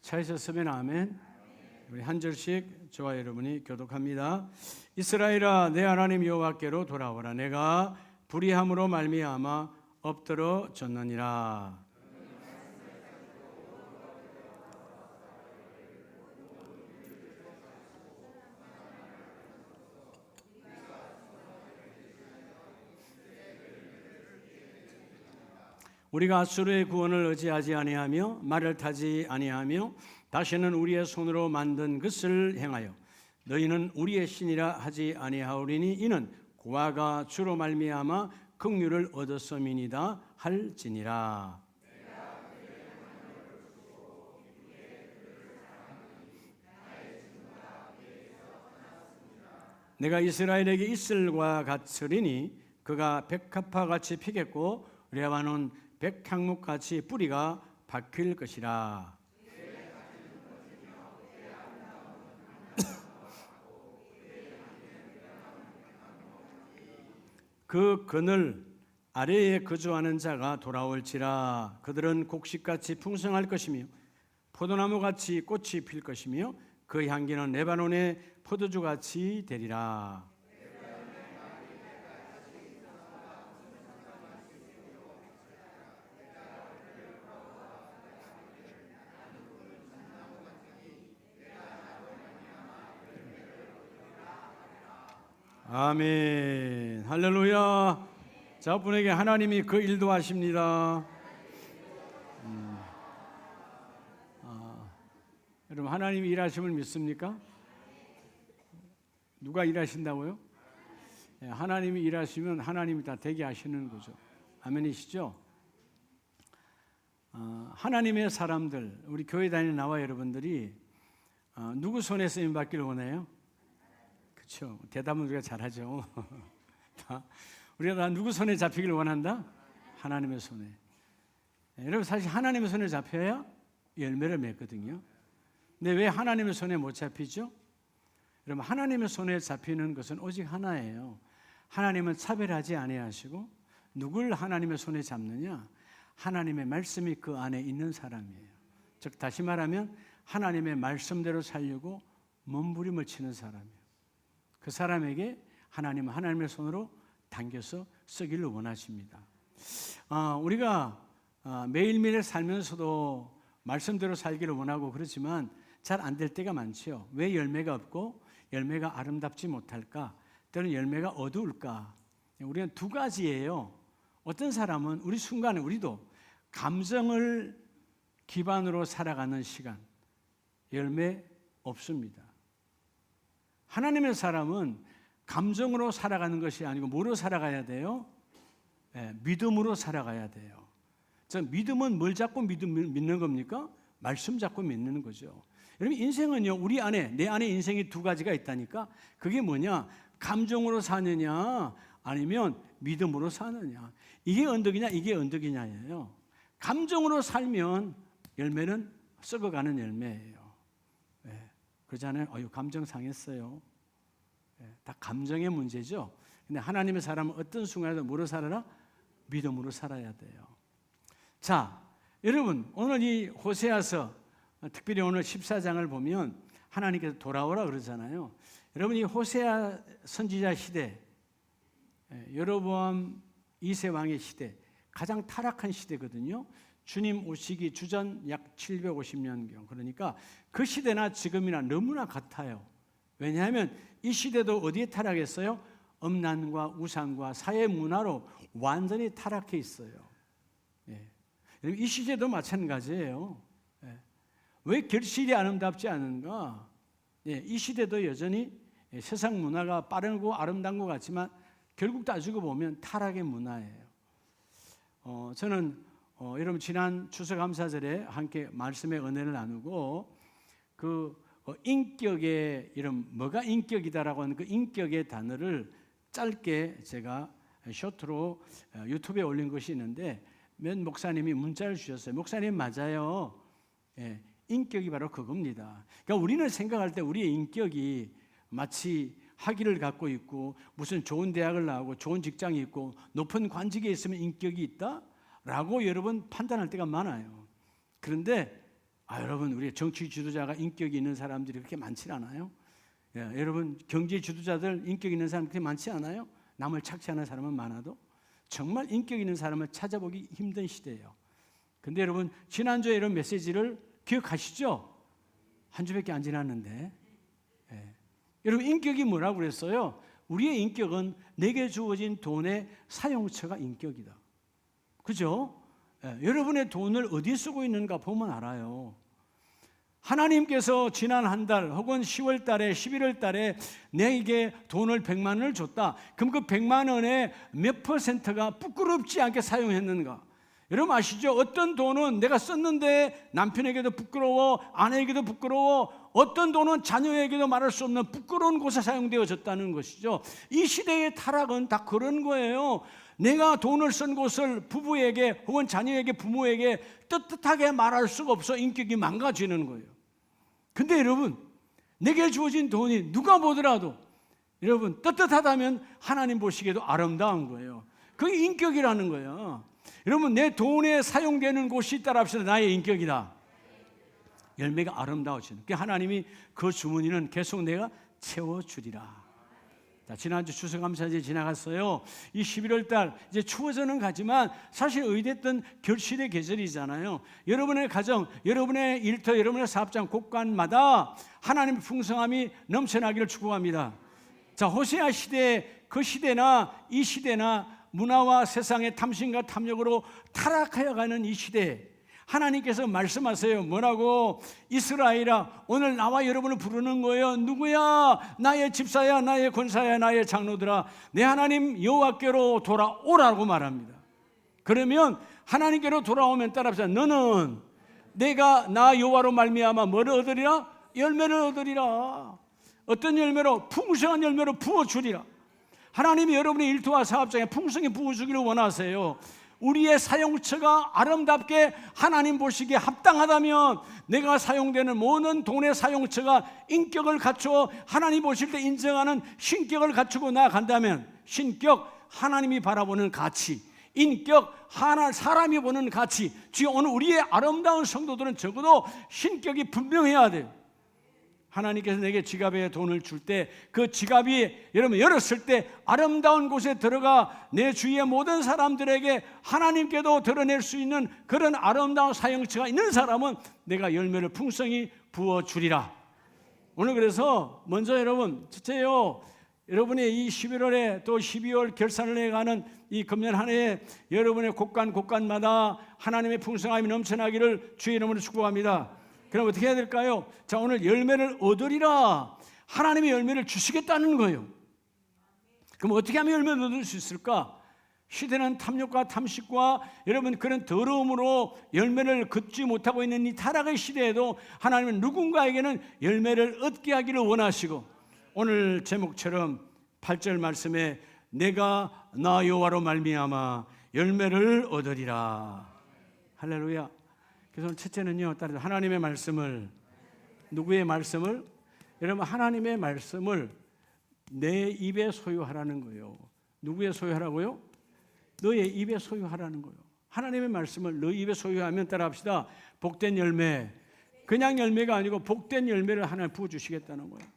차에서 서면 아멘. 우리 한 절씩 저와 여러분이 교독합니다. 이스라엘아, 내 하나님 여호와께로 돌아오라. 내가 불의함으로 말미암아 엎드러졌느니라. 우리가 아수르의 구원을 의지하지 아니하며 말을 타지 아니하며 다시는 우리의 손으로 만든 것을 행하여 너희는 우리의 신이라 하지 아니하오리니 이는 고아가 주로 말미암아 긍휼을 얻었음이니이다 할지니라. 내가 이스라엘에게 이슬과 같으리니 그가 백합화같이 피겠고 레바논 백향목같이 뿌리가 박힐 것이라. 그 그늘 아래에 거주하는 자가 돌아올지라. 그들은 곡식같이 풍성할 것이며 포도나무같이 꽃이 필 것이며 그 향기는 레바논의 포도주같이 되리라. 아멘. 할렐루야. 저분에게 하나님이 그 일도 하십니다. 여러분, 하나님이 일하심을 믿습니까? 누가 일하신다고요? 하나님이 일하시면 하나님이 다 되게 하시는 거죠. 아멘이시죠? 하나님의 사람들, 우리 교회 다니는 나와 여러분들이 누구 손에 쓰임 받기를 원해요? 그렇죠. 대답은 우리가 잘하죠. 우리가 다 누구 손에 잡히기를 원한다? 하나님의 손에. 여러분, 사실 하나님의 손에 잡혀야 열매를 맺거든요. 근데 왜 하나님의 손에 못 잡히죠? 여러분, 하나님의 손에 잡히는 것은 오직 하나예요. 하나님은 차별하지 아니하시고 누굴 하나님의 손에 잡느냐? 하나님의 말씀이 그 안에 있는 사람이에요. 즉 다시 말하면 하나님의 말씀대로 살려고 몸부림을 치는 사람이에요. 그 사람에게 하나님은 하나님의 손으로 당겨서 쓰기를 원하십니다. 우리가 매일매일 살면서도 말씀대로 살기를 원하고 그렇지만 잘 안 될 때가 많죠. 왜 열매가 없고 열매가 아름답지 못할까? 또는 열매가 어두울까? 우리는 두 가지예요. 어떤 사람은 우리 순간에 우리도 감정을 기반으로 살아가는 시간, 열매 없습니다. 하나님의 사람은 감정으로 살아가는 것이 아니고 뭐로 살아가야 돼요? 믿음으로 살아가야 돼요. 저 믿음은 뭘 잡고 믿는 겁니까? 말씀 잡고 믿는 거죠. 여러분, 인생은요, 우리 안에, 내 안에 인생이 두 가지가 있다니까. 그게 뭐냐? 감정으로 사느냐 아니면 믿음으로 사느냐. 이게 언덕이냐 이게 언덕이냐예요. 감정으로 살면 열매는 썩어가는 열매예요. 그러잖아요. 감정 상했어요. 다 감정의 문제죠. 근데 하나님의 사람은 어떤 순간에도 뭐로 살아라? 믿음으로 살아야 돼요. 자, 여러분, 오늘 이 호세아서, 특별히 오늘 14장을 보면 하나님께서 돌아오라 그러잖아요. 여러분, 이 호세아 선지자 시대, 여로보암 2세 왕의 시대, 가장 타락한 시대거든요. 주님 오시기 주전 약 750년경. 그러니까 그 시대나 지금이나 너무나 같아요. 왜냐하면 이 시대도 어디에 타락했어요? 음란과 우상과 사회 문화로 완전히 타락해 있어요. 이 시대도 마찬가지예요. 왜 결실이 아름답지 않은가? 이 시대도 여전히 세상 문화가 빠르고 아름다운 것 같지만 결국 따지고 보면 타락의 문화예요. 저는 여러분 지난 추수감사절에 함께 말씀의 은혜를 나누고 그 인격의 이런 뭐가 인격이다라고 하는 그 인격의 단어를 짧게 제가 쇼트로 유튜브에 올린 것이 있는데 몇 목사님이 문자를 주셨어요. 목사님 맞아요. 인격이 바로 그겁니다. 그러니까 우리는 생각할 때 우리의 인격이 마치 학위를 갖고 있고 무슨 좋은 대학을 나오고 좋은 직장이 있고 높은 관직에 있으면 인격이 있다? 라고 여러분 판단할 때가 많아요. 그런데 여러분, 우리 정치 지도자가 인격이 있는 사람들이 그렇게 많지 않아요? 여러분, 경제 지도자들 인격 있는 사람 그렇게 많지 않아요? 남을 착취하는 사람은 많아도 정말 인격 있는 사람을 찾아보기 힘든 시대예요. 근데 여러분, 지난주에 이런 메시지를 기억하시죠? 한 주밖에 안 지났는데. 여러분, 인격이 뭐라고 그랬어요? 우리의 인격은 내게 주어진 돈의 사용처가 인격이다. 그죠? 여러분의 돈을 어디에 쓰고 있는가 보면 알아요. 하나님께서 지난 한 달 혹은 10월 달에 11월 달에 내게 돈을 100만 원을 줬다. 그럼 그 100만 원의 몇 퍼센트가 부끄럽지 않게 사용했는가? 여러분 아시죠? 어떤 돈은 내가 썼는데 남편에게도 부끄러워, 아내에게도 부끄러워, 어떤 돈은 자녀에게도 말할 수 없는 부끄러운 곳에 사용되어졌다는 것이죠. 이 시대의 타락은 다 그런 거예요. 내가 돈을 쓴 곳을 부부에게 혹은 자녀에게, 부모에게 떳떳하게 말할 수가 없어 인격이 망가지는 거예요. 근데 여러분, 내게 주어진 돈이 누가 보더라도 여러분 떳떳하다면 하나님 보시기에도 아름다운 거예요. 그게 인격이라는 거예요. 여러분, 내 돈에 사용되는 곳이 따라 합시다. 나의 인격이다. 열매가 아름다워지는. 하나님이 그 주머니는 계속 내가 채워주리라. 자, 지난주 추수감사제 지나갔어요. 이 11월 달 이제 추워져는 가지만 사실 의됐던 결실의 계절이잖아요. 여러분의 가정, 여러분의 일터, 여러분의 사업장 곳간마다 하나님의 풍성함이 넘쳐나기를 축복합니다. 자, 호세아 시대, 그 시대나 이 시대나 문화와 세상의 탐심과 탐욕으로 타락하여가는 이 시대에 하나님께서 말씀하세요. 뭐라고? 이스라엘아, 오늘 나와 여러분을 부르는 거예요. 누구야? 나의 집사야, 나의 권사야, 나의 장로들아, 내 하나님 여호와께로 돌아오라고 말합니다. 그러면 하나님께로 돌아오면 따라합시다. 너는 내가 나 여호와로 말미암아 뭐를 얻으리라? 열매를 얻으리라. 어떤 열매로? 풍성한 열매로 부어주리라. 하나님이 여러분의 일터와 사업장에 풍성히 부어주기를 원하세요. 우리의 사용처가 아름답게 하나님 보시기에 합당하다면 내가 사용되는 모든 돈의 사용처가 인격을 갖추어 하나님 보실 때 인정하는 신격을 갖추고 나아간다면, 신격, 하나님이 바라보는 가치, 인격, 사람이 보는 가치. 주여, 오늘 우리의 아름다운 성도들은 적어도 신격이 분명해야 돼요. 하나님께서 내게 지갑에 돈을 줄 때 그 지갑이 여러분 열었을 때 아름다운 곳에 들어가 내 주위의 모든 사람들에게 하나님께도 드러낼 수 있는 그런 아름다운 사용처가 있는 사람은 내가 열매를 풍성히 부어주리라. 오늘 그래서 먼저 여러분, 첫째요, 여러분의 이 11월에 또 12월 결산을 해가는 이 금년 한 해에 여러분의 곳간마다 하나님의 풍성함이 넘쳐나기를 주의 이름으로 축복합니다. 그럼 어떻게 해야 될까요? 자, 오늘 열매를 얻으리라. 하나님의 열매를 주시겠다는 거예요. 그럼 어떻게 하면 열매를 얻을 수 있을까? 시대는 탐욕과 탐식과 여러분 그런 더러움으로 열매를 걷지 못하고 있는 이 타락의 시대에도 하나님은 누군가에게는 열매를 얻게 하기를 원하시고, 오늘 제목처럼 8절 말씀에 내가 나 여호와로 말미암아 열매를 얻으리라. 할렐루야. 그래서 첫째는요, 따라서 하나님의 말씀을, 누구의 말씀을? 여러분, 하나님의 말씀을 내 입에 소유하라는 거예요. 누구의 소유하라고요? 너의 입에 소유하라는 거예요. 하나님의 말씀을 너 입에 소유하면 따라합시다. 복된 열매, 그냥 열매가 아니고 복된 열매를 하나님 부어주시겠다는 거예요.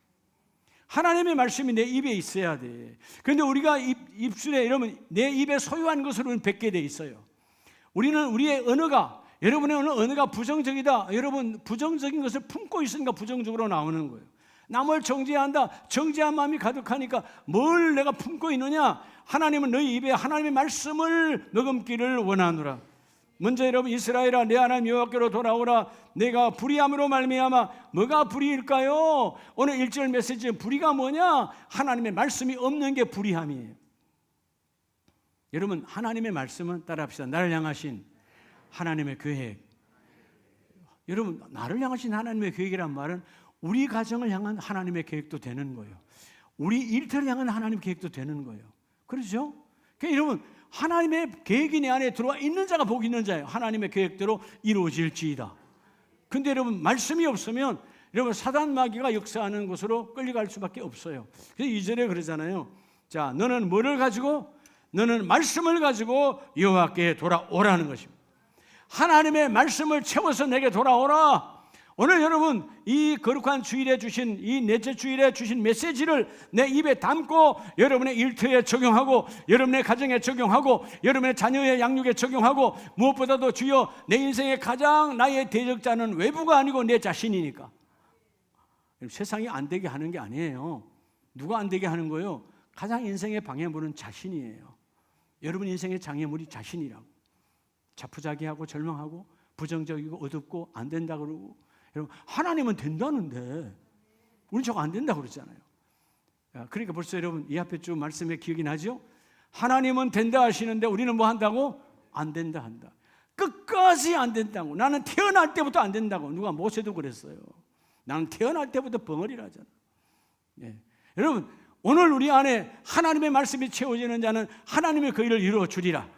하나님의 말씀이 내 입에 있어야 돼. 그런데 우리가 입술에, 여러분, 내 입에 소유한 것으로는 뱉게 돼 있어요. 우리는 우리의 언어가, 여러분의 언어가 부정적이다. 여러분, 부정적인 것을 품고 있으니까 부정적으로 나오는 거예요. 남을 정죄한다. 정죄한 마음이 가득하니까 뭘 내가 품고 있느냐? 하나님은 너희 입에 하나님의 말씀을 머금기를 원하노라. 먼저 여러분, 이스라엘아, 내 하나님 여호와께로 돌아오라. 내가 불의함으로 말미암아. 뭐가 불의일까요? 오늘 1절 메시지는 불의가 뭐냐? 하나님의 말씀이 없는 게 불의함이에요. 여러분, 하나님의 말씀은 따라합시다. 나를 향하신 하나님의 계획. 여러분, 나를 향하신 하나님의 계획이란 말은 우리 가정을 향한 하나님의 계획도 되는 거예요. 우리 일터를 향한 하나님의 계획도 되는 거예요. 그렇죠? 그러니까 여러분, 하나님의 계획이 내 안에 들어와 있는 자가 복 있는 자예요. 하나님의 계획대로 이루어질지이다. 근데 여러분, 말씀이 없으면 여러분 사단 마귀가 역사하는 곳으로 끌려갈 수밖에 없어요. 그래서 2절에 그러잖아요. 자, 너는 뭐를 가지고? 너는 말씀을 가지고 여호와께 돌아오라는 것입니다. 하나님의 말씀을 채워서 내게 돌아오라. 오늘 여러분 이 거룩한 주일에 주신 이 넷째 주일에 주신 메시지를 내 입에 담고 여러분의 일터에 적용하고 여러분의 가정에 적용하고 여러분의 자녀의 양육에 적용하고 무엇보다도 주여 내 인생의 가장 나의 대적자는 외부가 아니고 내 자신이니까. 세상이 안 되게 하는 게 아니에요. 누가 안 되게 하는 거예요? 가장 인생의 방해물은 자신이에요. 여러분 인생의 장애물이 자신이라고. 자포자기하고 절망하고 부정적이고 어둡고 안 된다 그러고. 여러분 하나님은 된다는데 우리 저거 안 된다고 그러잖아요. 그러니까 벌써 여러분 이 앞에 쭉 말씀에 기억이 나죠? 하나님은 된다 하시는데 우리는 뭐 한다고? 안 된다 한다. 끝까지 안 된다고. 나는 태어날 때부터 안 된다고. 누가 모세도 그랬어요. 나는 태어날 때부터 벙어리라잖아. 예. 여러분 오늘 우리 안에 하나님의 말씀이 채워지는 자는 하나님의 그 일을 이루어 주리라.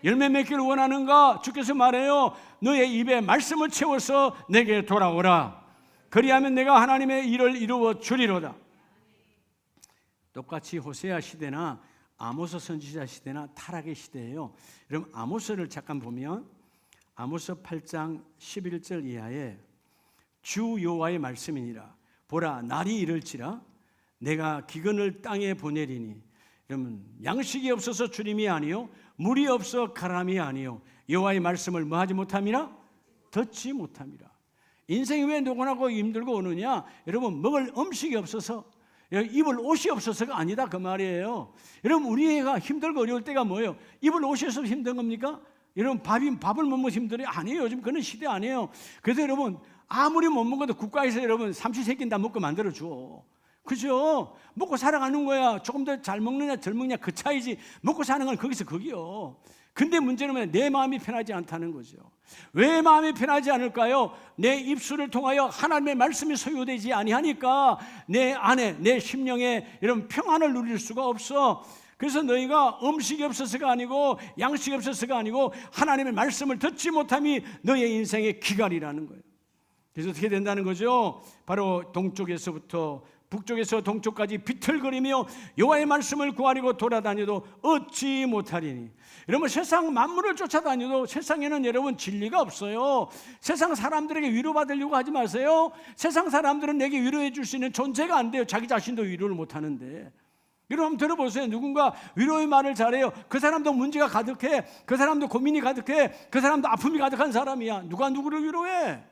열매 맺기를 원하는가? 주께서 말해요. 너의 입에 말씀을 채워서 내게 돌아오라. 그리하면 내가 하나님의 일을 이루어 주리로다. 똑같이 호세아 시대나 아모스 선지자 시대나 타락의 시대예요. 여러분 아모스를 잠깐 보면 아모스 8장 11절 이하에 주 여호와의 말씀이니라. 보라 날이 이를지라 내가 기근을 땅에 보내리니. 여러분 양식이 없어서 주림이 아니요 물이 없어 가람이 아니요 여호와의 말씀을 뭐하지 못함이라? 듣지 못함이라. 인생이 왜 노곤하고 힘들고 오느냐? 여러분 먹을 음식이 없어서 입을 옷이 없어서가 아니다 그 말이에요. 여러분 우리가 힘들고 어려울 때가 뭐예요? 입을 옷이 없어서 힘든 겁니까? 여러분 밥을 못 먹으면 힘들어요? 아니에요. 요즘 그런 시대 아니에요. 그래서 여러분 아무리 못 먹어도 국가에서 여러분 삼시세끼는 다 먹고 만들어줘. 그죠? 먹고 살아가는 거야. 조금 더 잘 먹느냐 덜 먹느냐 그 차이지 먹고 사는 건 거기서 거기요. 근데 문제는 뭐냐? 내 마음이 편하지 않다는 거죠. 왜 마음이 편하지 않을까요? 내 입술을 통하여 하나님의 말씀이 소유되지 아니하니까 내 안에 내 심령에 이런 평안을 누릴 수가 없어. 그래서 너희가 음식이 없어서가 아니고 양식이 없어서가 아니고 하나님의 말씀을 듣지 못함이 너의 인생의 기갈이라는 거예요. 그래서 어떻게 된다는 거죠? 바로 동쪽에서부터 북쪽에서 동쪽까지 비틀거리며 여호와의 말씀을 구하려고 돌아다녀도 얻지 못하리니. 여러분 세상 만물을 쫓아다녀도 세상에는 여러분 진리가 없어요. 세상 사람들에게 위로받으려고 하지 마세요. 세상 사람들은 내게 위로해 줄 수 있는 존재가 안 돼요. 자기 자신도 위로를 못하는데. 여러분 한번 들어보세요. 누군가 위로의 말을 잘해요. 그 사람도 문제가 가득해. 그 사람도 고민이 가득해. 그 사람도 아픔이 가득한 사람이야. 누가 누구를 위로해?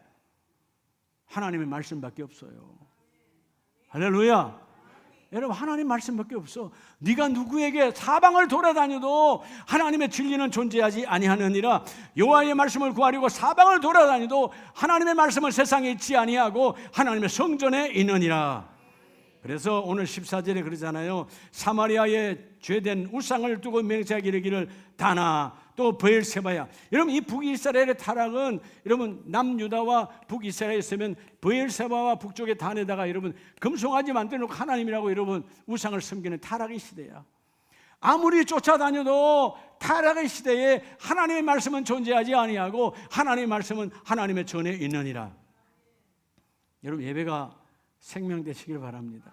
하나님의 말씀밖에 없어요. 할렐루야. 여러분 하나님 말씀밖에 없어. 네가 누구에게 사방을 돌아다녀도 하나님의 진리는 존재하지 아니하느니라. 여호와의 말씀을 구하려고 사방을 돌아다녀도 하나님의 말씀을 세상에 있지 아니하고 하나님의 성전에 있느니라. 그래서 오늘 14절에 그러잖아요. 사마리아에 죄된 우상을 두고 맹세하기 이르기를 다나 또 브엘세바야. 여러분 이 북이스라엘의 타락은 여러분 남유다와 북이스라엘에 있으면 브엘세바와 북쪽의 단에다가 여러분 금송아지 만들어놓고 하나님이라고 여러분 우상을 섬기는 타락의 시대야. 아무리 쫓아다녀도 타락의 시대에 하나님의 말씀은 존재하지 아니하고 하나님의 말씀은 하나님의 전에 있느니라. 여러분 예배가 생명되시길 바랍니다.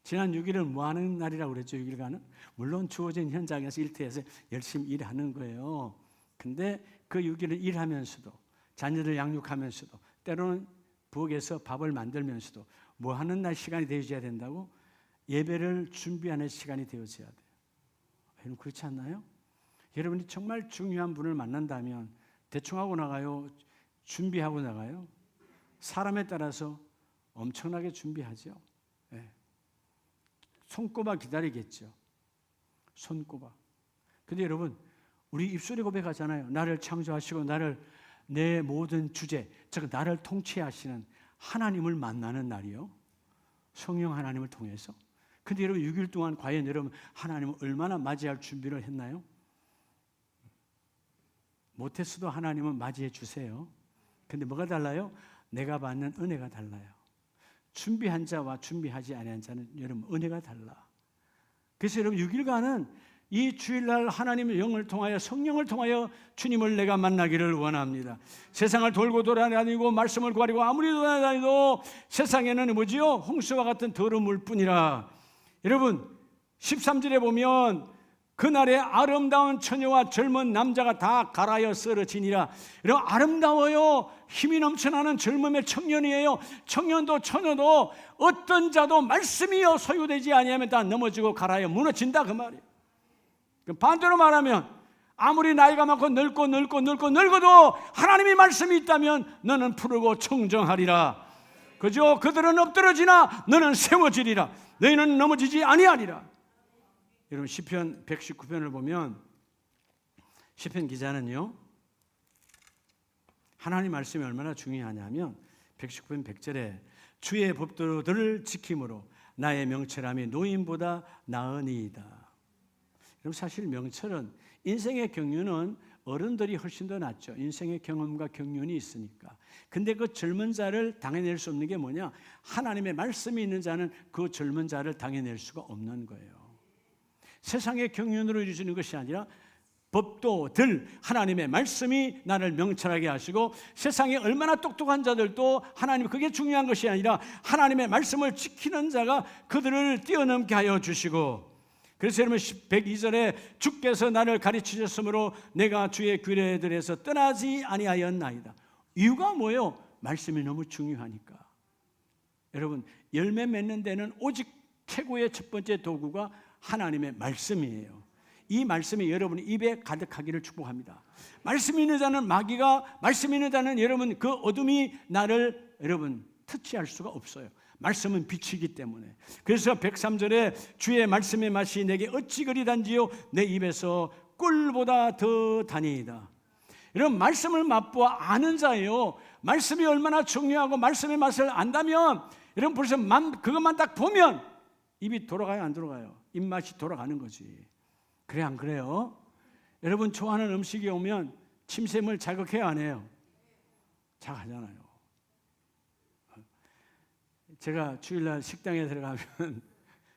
지난 6일은 뭐 하는 날이라고 그랬죠? 6일간은 물론 주어진 현장에서 일터에서 열심히 일하는 거예요. 근데 그 6일을 일하면서도 자녀들 양육하면서도 때로는 부엌에서 밥을 만들면서도 뭐 하는 날 시간이 되어져야 된다고? 예배를 준비하는 시간이 되어져야 돼요. 여러분 그렇지 않나요? 여러분이 정말 중요한 분을 만난다면 대충 하고 나가요? 준비하고 나가요? 사람에 따라서 엄청나게 준비하죠. 네. 손꼽아 기다리겠죠. 손꼽아. 근데 여러분 우리 입술에 고백하잖아요. 나를 창조하시고 나를 내 모든 주제, 즉 나를 통치하시는 하나님을 만나는 날이요. 성령 하나님을 통해서. 근데 여러분 6일 동안 과연 여러분 하나님을 얼마나 맞이할 준비를 했나요? 못했어도 하나님은 맞이해 주세요. 근데 뭐가 달라요? 내가 받는 은혜가 달라요. 준비한 자와 준비하지 아니한 자는 여러분 은혜가 달라. 그래서 여러분 6일간은 이 주일날 하나님의 영을 통하여 성령을 통하여 주님을 내가 만나기를 원합니다. 세상을 돌고 돌아다니고 말씀을 구하려고 아무리 돌아다니도 세상에는 뭐지요? 홍수와 같은 더러운 물뿐이라. 여러분 13절에 보면 그날에 아름다운 처녀와 젊은 남자가 다 갈아여 쓰러지니라. 여러분, 아름다워요. 힘이 넘쳐나는 젊음의 청년이에요. 청년도 처녀도 어떤 자도 말씀이요 소유되지 아니하면 다 넘어지고 갈아여 무너진다, 그 말이에요. 반대로 말하면 아무리 나이가 많고 늙어도 하나님의 말씀이 있다면 너는 푸르고 청정하리라. 그죠? 그들은 엎드러지나 너는 세워지리라. 너희는 넘어지지 아니하리라. 여러분, 시편 119편을 보면 시편 기자는요, 하나님 말씀이 얼마나 중요하냐면 119편 100절에 주의 법도들을 지킴으로 나의 명철함이 노인보다 나으니이다. 그럼 사실 명철은, 인생의 경륜은 어른들이 훨씬 더 낫죠. 인생의 경험과 경륜이 있으니까. 근데 그 젊은 자를 당해낼 수 없는 게 뭐냐? 하나님의 말씀이 있는 자는 그 젊은 자를 당해낼 수가 없는 거예요. 세상의 경륜으로 이루어지는 것이 아니라 법도들, 하나님의 말씀이 나를 명철하게 하시고, 세상에 얼마나 똑똑한 자들도 하나님, 그게 중요한 것이 아니라 하나님의 말씀을 지키는 자가 그들을 뛰어넘게 하여 주시고, 그래서 여러분 102절에 주께서 나를 가르치셨으므로 내가 주의 규례들에서 떠나지 아니하였나이다. 이유가 뭐예요? 말씀이 너무 중요하니까. 여러분, 열매 맺는 데는 오직 최고의 첫 번째 도구가 하나님의 말씀이에요. 이 말씀이 여러분 입에 가득하기를 축복합니다. 말씀 있는 자는 마귀가, 말씀 있는 자는 여러분 그 어둠이 나를 여러분 터치할 수가 없어요. 말씀은 빛이기 때문에. 그래서 103절에 주의 말씀의 맛이 내게 어찌 그리 단지요 내 입에서 꿀보다 더 다니이다. 여러분, 말씀을 맛보아 아는 자예요. 말씀이 얼마나 중요하고 말씀의 맛을 안다면 여러분 벌써 그것만 딱 보면 입이 돌아가요, 안 돌아가요? 입맛이 돌아가는 거지. 그래, 안 그래요? 여러분, 좋아하는 음식이 오면 침샘을 자극해요, 안 해요? 자극하잖아요. 제가 주일날 식당에 들어가면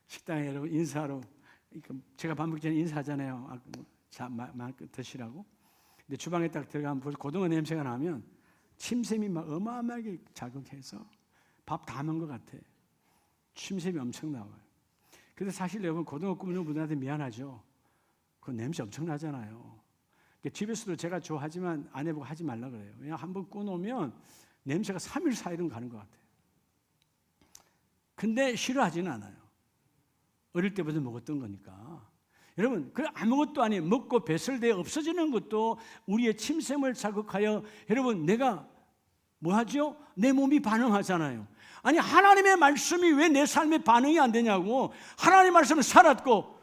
식당에 여러분 인사하러, 제가 밥 먹기 전에 인사하잖아요. 마음껏 드시라고. 근데 주방에 딱 들어가면 벌써 고등어 냄새가 나면 침샘이 막 어마어마하게 자극해서 밥 다 먹은 것 같아. 침샘이 엄청 나와요. 근데 사실 여러분, 고등어 굽는 분들한테 미안하죠. 그 냄새 엄청 나잖아요. 집에서도 제가 좋아하지만 아내보고 하지 말라 그래요. 왜냐하면 한번 구우면 냄새가 3일 4일은 가는 것 같아요. 근데 싫어하지는 않아요. 어릴 때부터 먹었던 거니까. 여러분, 그 아무것도 아니에요. 먹고 배설돼 없어지는 것도 우리의 침샘을 자극하여, 여러분, 내가 뭐 하죠? 내 몸이 반응하잖아요. 아니, 하나님의 말씀이 왜 내 삶에 반응이 안 되냐고. 하나님의 말씀은 살았고,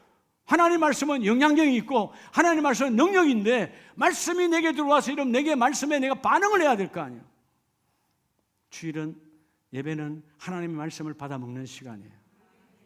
하나님의 말씀은 영향력이 있고, 하나님의 말씀은 능력인데, 말씀이 내게 들어와서 이러면 내게 말씀에 내가 반응을 해야 될 거 아니에요. 주일은, 예배는 하나님의 말씀을 받아 먹는 시간이에요.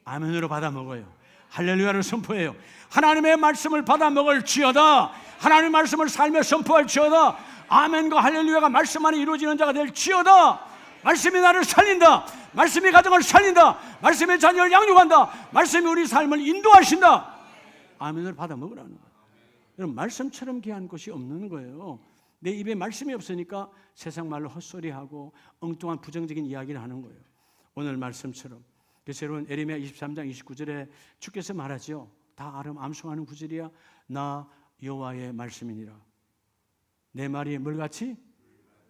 아멘으로 받아 먹어요. 할렐루야를 선포해요. 하나님의 말씀을 받아 먹을지어다. 하나님의 말씀을 삶에 선포할지어다. 아멘과 할렐루야가 말씀 안에 이루어지는 자가 될지어다. 말씀이 나를 살린다. 말씀이 가정을 살린다. 말씀이 자녀를 양육한다. 말씀이 우리 삶을 인도하신다. 아멘을 받아 먹으라는 거예요. 여러분, 말씀처럼 귀한 것이 없는 거예요. 내 입에 말씀이 없으니까 세상 말로 헛소리하고 엉뚱한 부정적인 이야기를 하는 거예요. 오늘 말씀처럼. 그래서 여러분, 에레미야 23장 29절에 주께서 말하죠. 다 암송하는 구절이야. 나 여호와의 말씀이니라. 내 말이 물같이?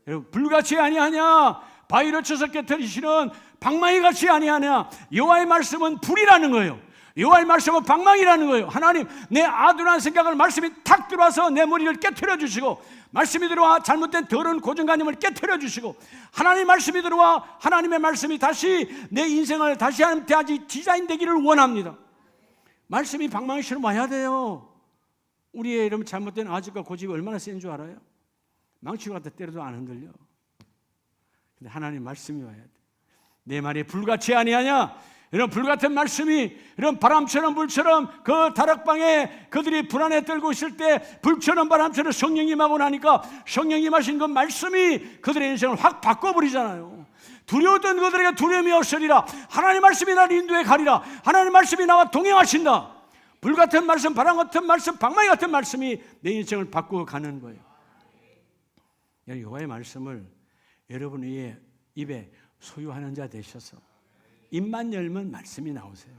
여러분, 불같이 아니하냐? 바위를 쳐서 깨뜨리시는 방망이 같이 아니하냐? 여호와의 말씀은 불이라는 거예요. 여호와의 말씀은 방망이라는 거예요. 하나님, 내 아둔한 생각을 말씀이 탁 들어와서 내 머리를 깨트려 주시고, 말씀이 들어와 잘못된 더러운 고정관념을 깨트려 주시고, 하나님의 말씀이 들어와 하나님의 말씀이 다시 내 인생을 다시 하나님께 디자인되기를 원합니다. 말씀이 방망이처럼 와야 돼요. 우리의 이런 잘못된 아집과 고집이 얼마나 센 줄 알아요? 망치로 갖다 때려도 안 흔들려. 근데 하나님 말씀이 와야 돼. 내 말이 불같이 아니하냐? 이런 불같은 말씀이 이런 바람처럼 불처럼 그 다락방에 그들이 불안에 떨고 있을 때 불처럼 바람처럼 성령이 임하고 나니까 성령이 임하신 그 말씀이 그들의 인생을 확 바꿔버리잖아요. 두려웠던 그들에게 두려움이 없으리라. 하나님 말씀이 나를 인도해 가리라. 하나님 말씀이 나와 동행하신다. 불같은 말씀, 바람 같은 말씀, 방망이 같은 말씀이 내 인생을 바꾸어 가는 거예요. 여호와의 말씀을 여러분의 입에 소유하는 자 되셔서 입만 열면 말씀이 나오세요.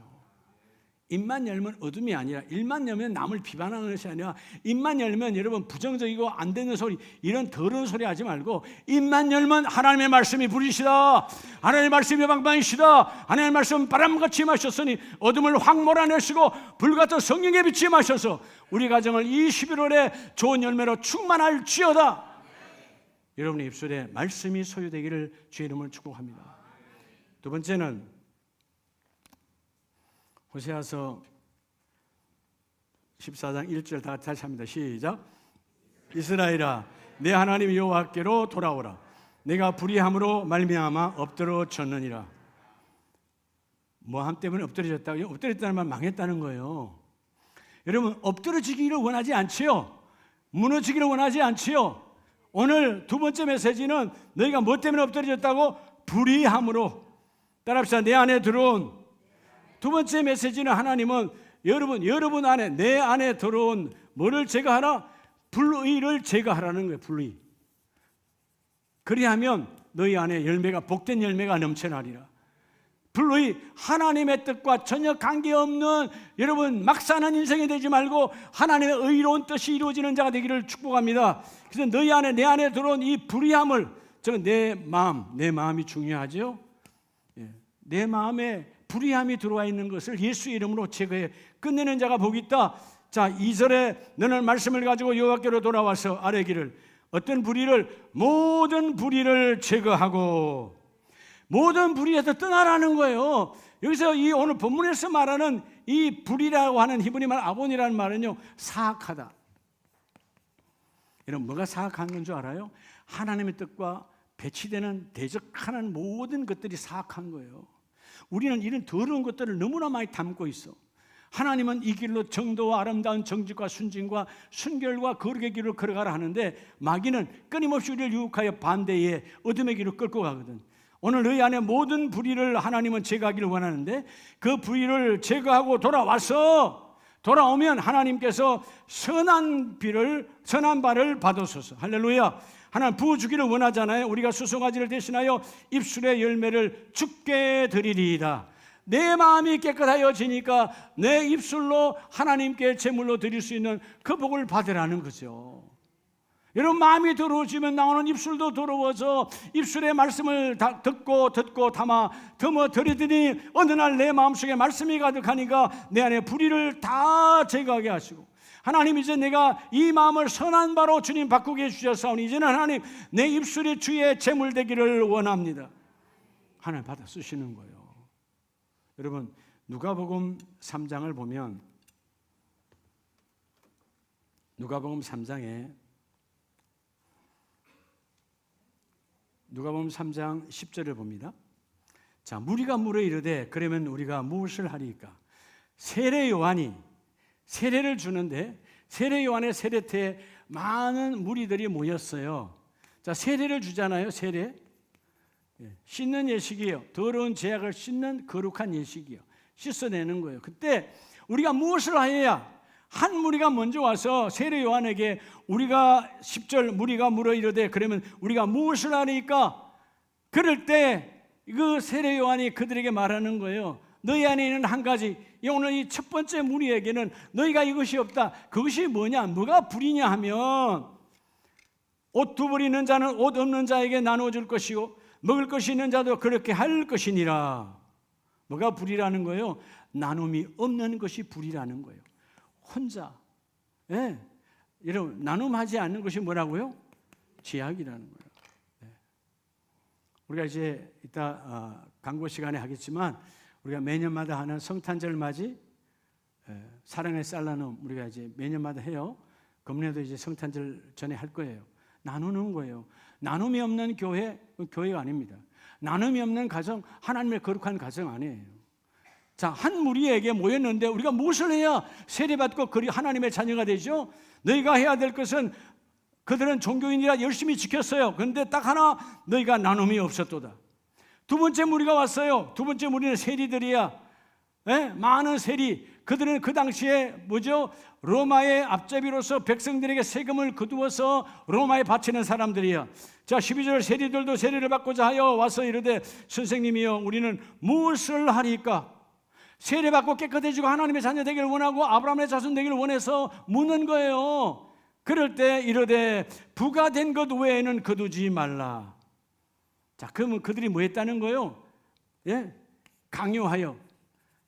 입만 열면 어둠이 아니라, 입만 열면 남을 비판하는 것이 아니라, 입만 열면 여러분 부정적이고 안 되는 소리, 이런 더러운 소리 하지 말고, 입만 열면 하나님의 말씀이 불이시다, 하나님의 말씀이 방방이시다, 하나님의 말씀 바람같이 마셨으니 어둠을 확 몰아내시고 불같은 성령의 빛이 마셔서 우리 가정을 이 11월에 좋은 열매로 충만할지어다. 여러분의 입술에 말씀이 소유되기를 주의 이름으로 축복합니다. 두 번째는 호세아서 14장 1절 다 다시 합니다. 시작. 이스라엘아, 내 하나님 여호와께로 돌아오라. 내가 불의함으로 말미암아 엎드러졌느니라. 뭐함 때문에 엎드려졌다고요? 엎드렸다는 말 망했다는 거예요. 여러분, 엎드러지기를 원하지 않지요? 무너지기를 원하지 않지요? 오늘 두 번째 메시지는 너희가 뭐 때문에 엎드려졌다고? 불의함으로. 따라합시다. 내 안에 들어온. 두 번째 메시지는 하나님은 여러분 안에, 내 안에 들어온 뭐를 제거하라? 불의를 제거하라는 거예요. 불의. 그리하면 너희 안에 열매가, 복된 열매가 넘쳐나리라. 불의, 하나님의 뜻과 전혀 관계없는 여러분 막 사는 인생이 되지 말고 하나님의 의로운 뜻이 이루어지는 자가 되기를 축복합니다. 그래서 너희 안에, 내 안에 들어온 이 불의함을, 저 내 마음이 중요하죠. 내 마음에 불의함이 들어와 있는 것을 예수의 이름으로 제거해 끝내는 자가 복이 있다. 자, 2절에 너는 말씀을 가지고 여호와께로 돌아와서 아뢰기를, 어떤 불의를? 모든 불의를 제거하고 모든 불의에서 떠나라는 거예요. 여기서 이 오늘 본문에서 말하는 이 불의라고 하는 히브리 말 아본이라는 말은요, 사악하다. 여러분, 뭐가 사악한 건 줄 알아요? 하나님의 뜻과 배치되는 대적하는 모든 것들이 사악한 거예요. 우리는 이런 더러운 것들을 너무나 많이 담고 있어. 하나님은 이 길로 정도와 아름다운 정직과 순진과 순결과 거룩의 길을 걸어가라 하는데, 마귀는 끊임없이 우리를 유혹하여 반대의 어둠의 길을 끌고 가거든. 오늘 너희 안에 모든 불의를 하나님은 제거하기를 원하는데, 그 불의를 제거하고 돌아오면 하나님께서 선한 발을 받으소서. 할렐루야. 하나님 부어주기를 원하잖아요. 우리가 수송아지를 대신하여 입술의 열매를 주께 드리리이다. 내 마음이 깨끗하여지니까 내 입술로 하나님께 제물로 드릴 수 있는 그 복을 받으라는 거죠. 여러분, 마음이 더러워지면 나오는 입술도 더러워져 입술의 말씀을 듣고 담아 들이더니 어느 날 내 마음속에 말씀이 가득하니까 내 안에 불의를 다 제거하게 하시고, 하나님, 이제 내가 이 마음을 선한 바로 주님 바꾸게 해주셨사오니 이제는 하나님 내 입술이 주의 제물 되기를 원합니다. 하나님 받아 쓰시는 거예요. 여러분, 누가복음 3장을 보면, 누가복음 3장에 누가복음 3장 10절을 봅니다. 자, 무리가 물어 이르되 그러면 우리가 무엇을 하리까? 세례 요한이 세례를 주는데, 세례 요한의 세례터에 많은 무리들이 모였어요. 자, 세례를 주잖아요. 세례. 씻는 예식이에요. 더러운 죄악을 씻는 거룩한 예식이에요. 씻어내는 거예요. 그때 우리가 무엇을 하여야? 한 무리가 먼저 와서 세례 요한에게, 우리가 10절 무리가 물어 이르되 그러면 우리가 무엇을 하리까? 그럴 때 그 세례 요한이 그들에게 말하는 거예요. 너희 안에 있는 한 가지, 오늘 이 첫 번째 무리에게는 너희가 이것이 없다. 그것이 뭐냐? 뭐가 불이냐 하면, 옷 두 벌 있는 자는 옷 없는 자에게 나누어 줄 것이고 먹을 것이 있는 자도 그렇게 할 것이니라. 뭐가 불이라는 거예요? 나눔이 없는 것이 불이라는 거예요. 혼자. 여러분, 나눔하지 않는 것이 뭐라고요? 죄악이라는 거예요. 우리가 이제 이따 광고 시간에 하겠지만, 우리가 매년마다 하는 성탄절 맞이 사랑의 쌀나눔, 우리가 이제 매년마다 해요. 금년에도 이제 성탄절 전에 할 거예요. 나누는 거예요. 나눔이 없는 교회가 아닙니다. 나눔이 없는 가정, 하나님의 거룩한 가정 아니에요. 자, 한 무리에게 모였는데 우리가 무엇을 해야 세례받고 하나님의 자녀가 되죠? 너희가 해야 될 것은, 그들은 종교인이라 열심히 지켰어요. 그런데 딱 하나, 너희가 나눔이 없었도다. 두 번째 무리가 왔어요. 두 번째 무리는 세리들이야. 많은 세리. 그들은 그 당시에 뭐죠? 로마의 앞잡이로서 백성들에게 세금을 거두어서 로마에 바치는 사람들이야. 자, 12절 세리들도 세리를 받고자 하여 와서 이르되 선생님이여, 우리는 무엇을 하리까? 세례받고 깨끗해지고 하나님의 자녀 되기를 원하고 아브라함의 자손 되기를 원해서 묻는 거예요. 그럴 때 이르되 부가 된 것 외에는 거두지 말라. 자, 그러면 그들이 뭐 했다는 거예요? 예? 강요하여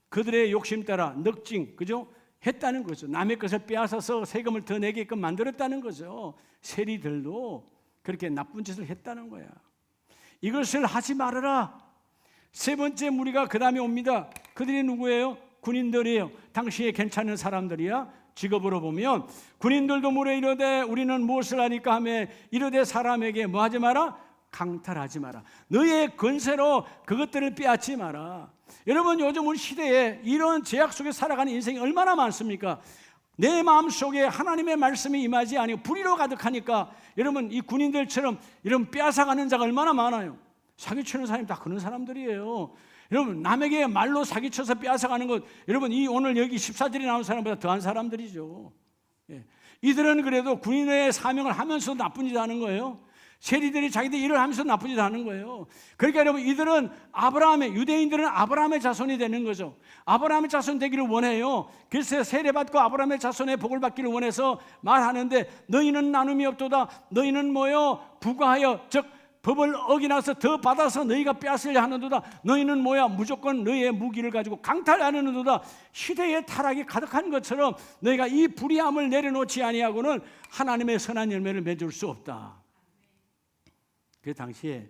그들의 욕심 따라 넉징, 그죠? 했다는 거죠. 남의 것을 빼앗아서 세금을 더 내게끔 만들었다는 거죠. 세리들도 그렇게 나쁜 짓을 했다는 거야. 이것을 하지 말아라. 세 번째 무리가 그 다음에 옵니다. 그들이 누구예요? 군인들이에요. 당시에 괜찮은 사람들이야. 직업으로 보면 군인들도 물에 이르되 우리는 무엇을 하니까 하며 이르되 사람에게 뭐 하지 마라? 강탈하지 마라. 너의 권세로 그것들을 빼앗지 마라. 여러분, 요즘 우리 시대에 이런 제약 속에 살아가는 인생이 얼마나 많습니까? 내 마음속에 하나님의 말씀이 임하지 아니고 불의로 가득하니까 여러분, 이 군인들처럼 이런 빼앗아가는 자가 얼마나 많아요. 사기치는 사람이 다 그런 사람들이에요. 여러분, 남에게 말로 사기쳐서 빼앗아가는 것, 여러분, 이 오늘 여기 14절에 나온 사람보다 더한 사람들이죠. 예. 이들은 그래도 군인의 사명을 하면서 나쁜 짓 하는 거예요. 세리들이 자기들 일을 하면서 나쁜 짓 하는 거예요. 그러니까 여러분, 이들은 유대인들은 아브라함의 자손이 되는 거죠. 아브라함의 자손 되기를 원해요. 그래서 세례받고 아브라함의 자손의 복을 받기를 원해서 말하는데 너희는 나눔이 없도다. 너희는 뭐요? 부과하여, 즉 법을 어기나서 더 받아서 너희가 빼앗으려 하는도다. 너희는 뭐야? 무조건 너희의 무기를 가지고 강탈하는도다. 시대의 타락이 가득한 것처럼 너희가 이 불의함을 내려놓지 아니하고는 하나님의 선한 열매를 맺을 수 없다. 그 당시에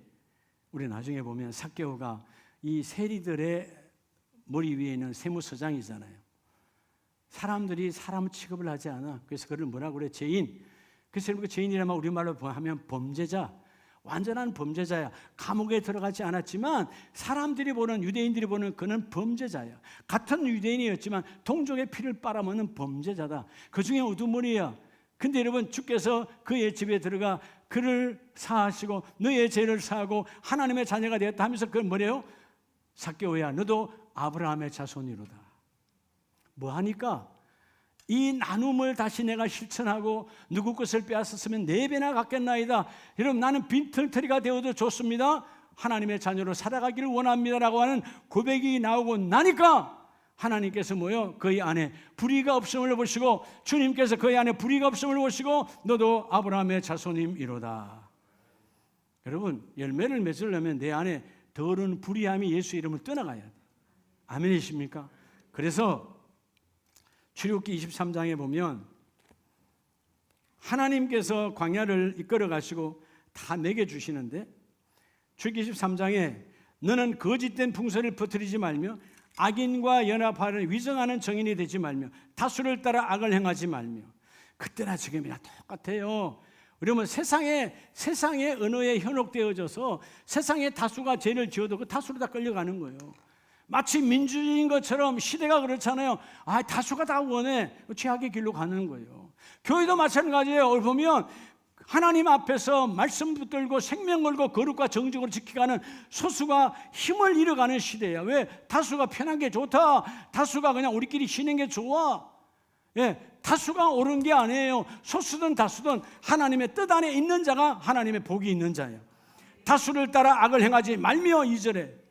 우리 나중에 보면 삭개오가 이 세리들의 머리 위에 있는 세무서장이잖아요. 사람들이 사람 취급을 하지 않아. 그래서 그를 뭐라고 그래? 죄인. 그래서 그 죄인이라면 우리말로 하면 범죄자. 완전한 범죄자야. 감옥에 들어가지 않았지만 사람들이 보는, 유대인들이 보는 그는 범죄자야. 같은 유대인이었지만 동족의 피를 빨아먹는 범죄자다. 그 중에 우두머리야. 근데 여러분, 주께서 그의 집에 들어가 그를 사하시고 너의 죄를 사하고 하나님의 자녀가 되었다 하면서 그건 뭐래요? 삭개오야, 너도 아브라함의 자손이로다. 뭐 하니까? 이 나눔을 다시 내가 실천하고 누구 것을 빼앗았으면 4배나 갚겠나이다. 여러분, 나는 빈털터리가 되어도 좋습니다. 하나님의 자녀로 살아가기를 원합니다라고 하는 고백이 나오고 나니까 하나님께서 뭐요? 그의 안에 불의가 없음을 보시고, 주님께서 그의 안에 불의가 없음을 보시고 너도 아브라함의 자손임이로다. 여러분, 열매를 맺으려면 내 안에 더러운 불의함이 예수 이름을 떠나가야 돼. 아멘이십니까? 그래서 출애굽기 23장에 보면 하나님께서 광야를 이끌어 가시고 다 먹여주시는데, 출애굽기 23장에 너는 거짓된 풍설을 퍼뜨리지 말며 악인과 연합하는 위정하는 정인이 되지 말며 다수를 따라 악을 행하지 말며. 그때나 지금이나 똑같아요. 그러면 세상의 언어에 현혹되어져서 세상의 다수가 죄를 지어도 그 다수로 다 끌려가는 거예요. 마치 민주주의인 것처럼 시대가 그렇잖아요. 다수가 다 원해. 죄악의 길로 가는 거예요. 교회도 마찬가지예요. 오늘 보면 하나님 앞에서 말씀 붙들고 생명 걸고 거룩과 정직으로 지켜가는 소수가 힘을 잃어가는 시대야. 왜? 다수가 편한 게 좋다. 다수가 그냥 우리끼리 쉬는 게 좋아. 예, 다수가 옳은 게 아니에요. 소수든 다수든 하나님의 뜻 안에 있는 자가 하나님의 복이 있는 자예요. 다수를 따라 악을 행하지 말며. 2절에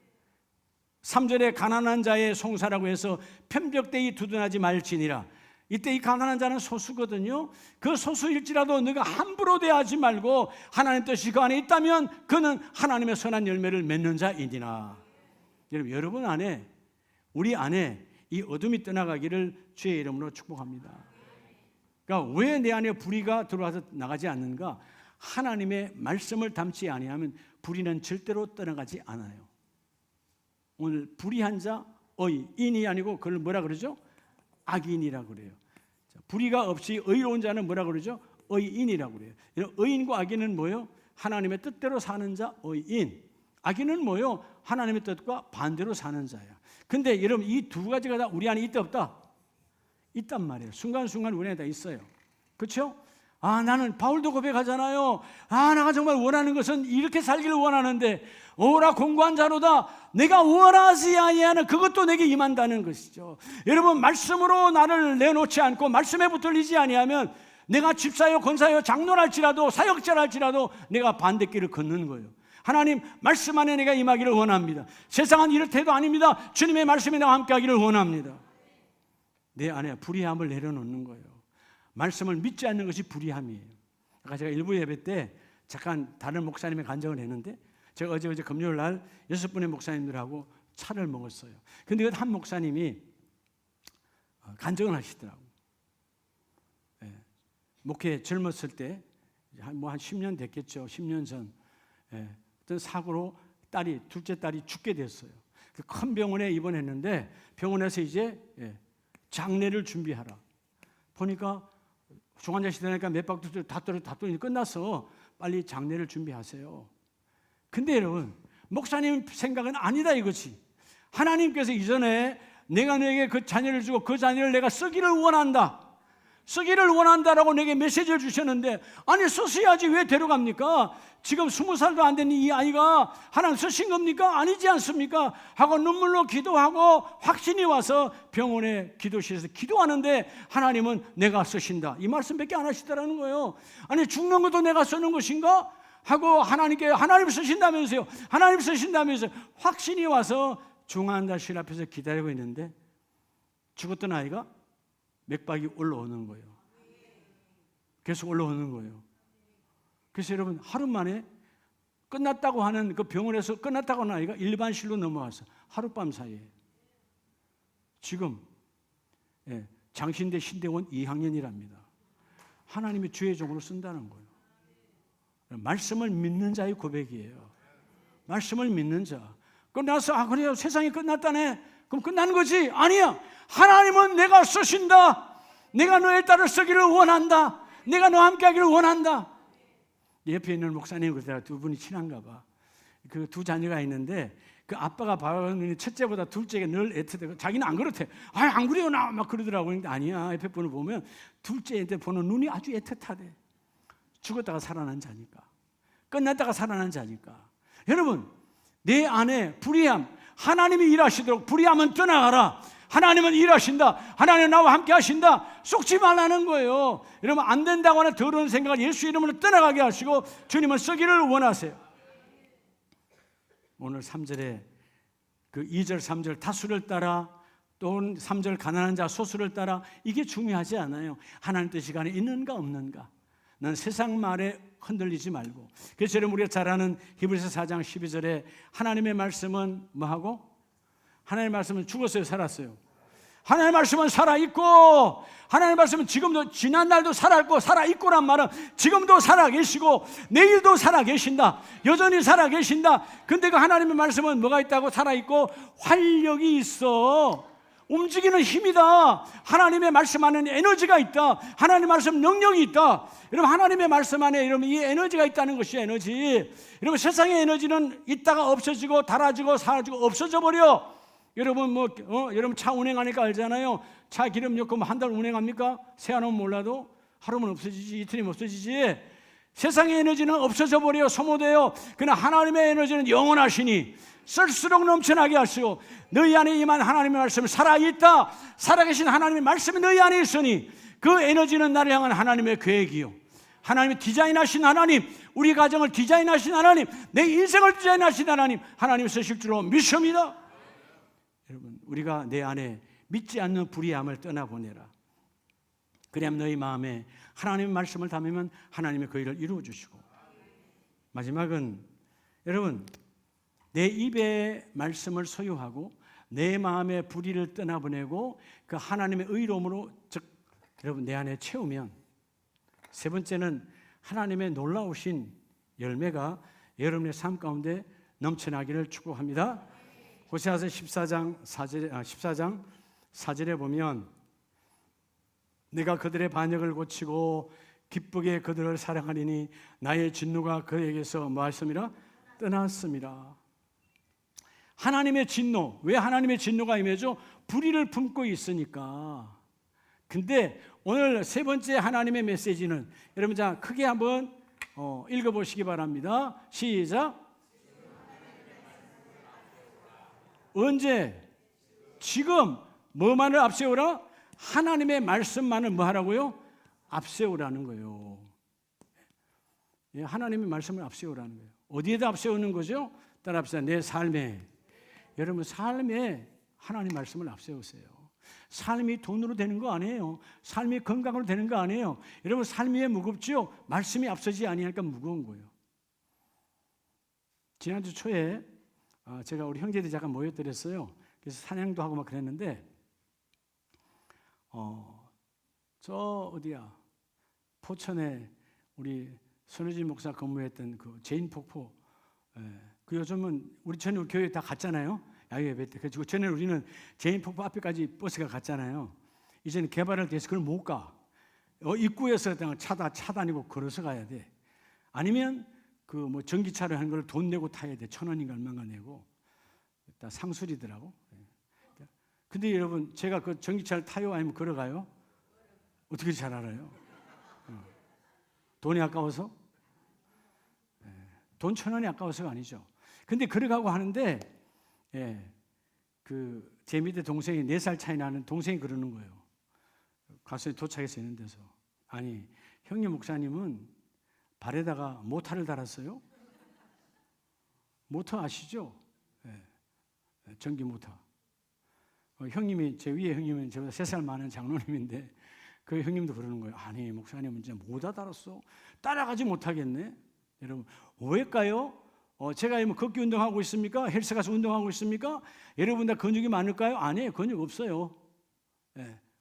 3절에 가난한 자의 송사라고 해서 편벽되이 두둔하지 말지니라. 이때 이 가난한 자는 소수거든요. 그 소수일지라도 너가 함부로 대하지 말고 하나님 뜻이 그 안에 있다면 그는 하나님의 선한 열매를 맺는 자이니라. 여러분 안에, 우리 안에 이 어둠이 떠나가기를 주의 이름으로 축복합니다. 그러니까 왜 내 안에 불의가 들어와서 나가지 않는가? 하나님의 말씀을 담지 아니하면 불의는 절대로 떠나가지 않아요. 오늘 불의한 자, 인이 아니고 그걸 뭐라 그러죠? 악인이라고 그래요. 불의가 없이 의로운 자는 뭐라 그러죠? 의인이라고 그래요. 의인과 악인은 뭐예요? 하나님의 뜻대로 사는 자, 의인. 악인은 뭐예요? 하나님의 뜻과 반대로 사는 자야. 근데 여러분, 이 두 가지가 다 우리 안에 있다 없다? 있단 말이에요. 순간순간 우리 안에 다 있어요. 그렇죠? 나는 바울도 고백하잖아요. 내가 정말 원하는 것은 이렇게 살기를 원하는데 오라 공고한 자로다. 내가 원하지 아니하는 그것도 내게 임한다는 것이죠. 여러분, 말씀으로 나를 내놓지 않고 말씀에 붙들리지 아니하면 내가 집사요, 권사요, 장로랄지라도 사역자랄지라도 내가 반대길을 걷는 거예요. 하나님 말씀 안에 내가 임하기를 원합니다. 세상은 이렇대도 아닙니다. 주님의 말씀이 나와 함께하기를 원합니다. 내 안에 불의함을 내려놓는 거예요. 말씀을 믿지 않는 것이 불의함이에요. 아까 제가 일부 예배 때 잠깐 다른 목사님의 간증을 했는데, 제가 어제 금요일 날 6분의 목사님들하고 차를 먹었어요. 근데 그 한 목사님이 간증을 하시더라고요. 목회 젊었을 때 한 10년 됐겠죠. 10년 전 어떤 사고로 둘째 딸이 죽게 됐어요. 그 큰 병원에 입원했는데 병원에서 이제 장례를 준비하라. 보니까 중환자실 되니까 몇 박도 다 떨어져 끝나서 빨리 장례를 준비하세요. 근데 여러분, 목사님 생각은 아니다 이거지. 하나님께서 이전에 내가 너에게 그 자녀를 주고 그 자녀를 내가 쓰기를 원한다. 쓰기를 원한다라고 내게 메시지를 주셨는데, 아니 쓰셔야지 왜 데려갑니까? 지금 20살도 안 된 이 아이가 하나님 쓰신 겁니까? 아니지 않습니까? 하고 눈물로 기도하고 확신이 와서 병원에 기도실에서 기도하는데 하나님은 내가 쓰신다, 이 말씀밖에 안 하시더라는 거예요. 아니 죽는 것도 내가 쓰는 것인가? 하고 하나님 쓰신다면서요. 하나님 쓰신다면서 확신이 와서 중환자실 앞에서 기다리고 있는데 죽었던 아이가 맥박이 올라오는 거예요. 계속 올라오는 거예요. 그래서 여러분, 하루 만에 끝났다고 하는 그 병원에서 끝났다고 하는 아이가 일반실로 넘어와서 하룻밤 사이에 지금 장신대 신대원 2학년이랍니다. 하나님이 주의 종으로 쓴다는 거예요. 말씀을 믿는 자의 고백이에요. 말씀을 믿는 자. 끝나서 그래요, 세상이 끝났다네. 그럼 끝난 거지? 아니야. 하나님은 내가 쓰신다. 내가 너의 딸을 쓰기를 원한다. 내가 너와 함께 하기를 원한다. 옆에 있는 목사님, 그때가 두 분이 친한가 봐. 그 두 자녀가 있는데 그 아빠가 봐는 첫째보다 둘째가 늘 애틋대고, 자기는 안 그렇대. 안 그래요 나 막 그러더라고. 근데 아니야. 옆에 분을 보면 둘째한테 보는 눈이 아주 애틋하대. 죽었다가 살아난 자니까, 끝났다가 살아난 자니까. 여러분, 내 안에 불의함, 하나님이 일하시도록 불의함은 떠나가라. 하나님은 일하신다. 하나님은 나와 함께 하신다. 속지 말라는 거예요. 여러분, 안 된다고 하는 더러운 생각을 예수 이름으로 떠나가게 하시고 주님은 쓰기를 원하세요. 오늘 3절에 그 2절 3절 다수를 따라, 또 3절 가난한 자 소수를 따라, 이게 중요하지 않아요. 하나님 뜻이 안에 있는가 없는가. 난 세상 말에 흔들리지 말고. 그래서 여러분, 우리가 잘 아는 히브리서 4장 12절에 하나님의 말씀은 뭐하고? 하나님의 말씀은 죽었어요, 살았어요? 하나님의 말씀은 살아있고, 하나님의 말씀은 지금도, 지난날도 살아있고 살아있고란 말은 지금도 살아계시고 내일도 살아계신다. 여전히 살아계신다. 근데 그 하나님의 말씀은 뭐가 있다고? 살아있고 활력이 있어. 움직이는 힘이다. 하나님의 말씀 안에 에너지가 있다. 하나님의 말씀 능력이 있다. 여러분, 하나님의 말씀 안에 여러분 이 에너지가 있다는 것이 에너지. 여러분, 세상의 에너지는 있다가 없어지고 달아지고 사라지고 없어져 버려. 여러분 여러분 차 운행하니까 알잖아요. 차 기름 넣고 한 달 운행합니까? 세안하면 몰라도 하루면 없어지지, 이틀이면 없어지지. 세상의 에너지는 없어져 버려, 소모돼요. 그러나 하나님의 에너지는 영원하시니 쓸수록 넘쳐나게 하시고, 너희 안에 임한 하나님의 말씀이 살아있다. 살아계신 하나님의 말씀이 너희 안에 있으니 그 에너지는 나를 향한 하나님의 계획이요, 하나님의 디자인하신 하나님, 우리 가정을 디자인하신 하나님, 내 인생을 디자인하신 하나님, 하나님 쓰실 줄로 믿습니다. 여러분, 우리가 내 안에 믿지 않는 불의함을 떠나보내라. 그래야 너희 마음에 하나님의 말씀을 담으면 하나님의 그 일을 이루어 주시고. 마지막은 여러분, 내 입의 말씀을 소유하고 내 마음의 불의를 떠나보내고 그 하나님의 의로움으로, 즉 여러분 내 안에 채우면, 세 번째는 하나님의 놀라우신 열매가 여러분의 삶 가운데 넘쳐나기를 축복합니다. 호세아서 14장 4절에 보면, 내가 그들의 반역을 고치고 기쁘게 그들을 사랑하리니 나의 진노가 그에게서 뭐 하였습니다? 떠났습니다. 하나님의 진노, 왜 하나님의 진노가 임해죠? 불의를 품고 있으니까. 근데 오늘 세 번째 하나님의 메시지는, 여러분 자 크게 한번 읽어보시기 바랍니다. 시작. 언제? 지금. 뭐만을 앞세우라? 하나님의 말씀만을 뭐 하라고요? 앞세우라는 거예요. 하나님의 말씀을 앞세우라는 거예요. 어디에다 앞세우는 거죠? 따라합시다. 내 삶에. 여러분, 삶에 하나님 말씀을 앞세우세요. 삶이 돈으로 되는 거 아니에요. 삶이 건강으로 되는 거 아니에요. 여러분, 삶이 왜 무겁죠? 말씀이 앞서지 아니하니까 무거운 거예요. 지난주 초에 제가 우리 형제들 잠깐 모여드렸어요. 그래서 사냥도 하고 막 그랬는데 저 어디야? 포천에 우리 손혜진 목사 근무했던 그 제인 폭포, 그 요즘은 우리 전에 교회 다 갔잖아요. 야외 예배 때. 그래서 전에 우리는 제인 폭포 앞에까지 버스가 갔잖아요. 이제는 개발을 돼서 그걸 못 가. 입구에서 차 다니고 걸어서 가야 돼. 아니면 그 뭐 전기차를 하는 걸 돈 내고 타야 돼. 1,000원인가 얼마가 내고. 다 상술이더라고. 근데 여러분, 제가 그 전기차를 타요? 아니면 걸어가요? 어떻게 잘 알아요? 돈이 아까워서? 돈 1,000원이 아까워서가 아니죠. 근데 걸어가고 하는데, 제 밑에 동생이 4살 차이 나는 동생이 그러는 거예요. 가서 도착해서 있는 데서. 아니, 형님 목사님은 발에다가 모터를 달았어요? 모터 아시죠? 전기 모터. 형님이, 제 위에 형님은 저보다 3살 많은 장로님인데 그 형님도 그러는 거예요. 아니, 목사님은 진짜 뭐다 달았어? 따라가지 못하겠네. 여러분, 왜일까요? 제가 뭐 걷기 운동하고 있습니까? 헬스 가서 운동하고 있습니까? 여러분 다 근육이 많을까요? 아니에요. 근육 없어요.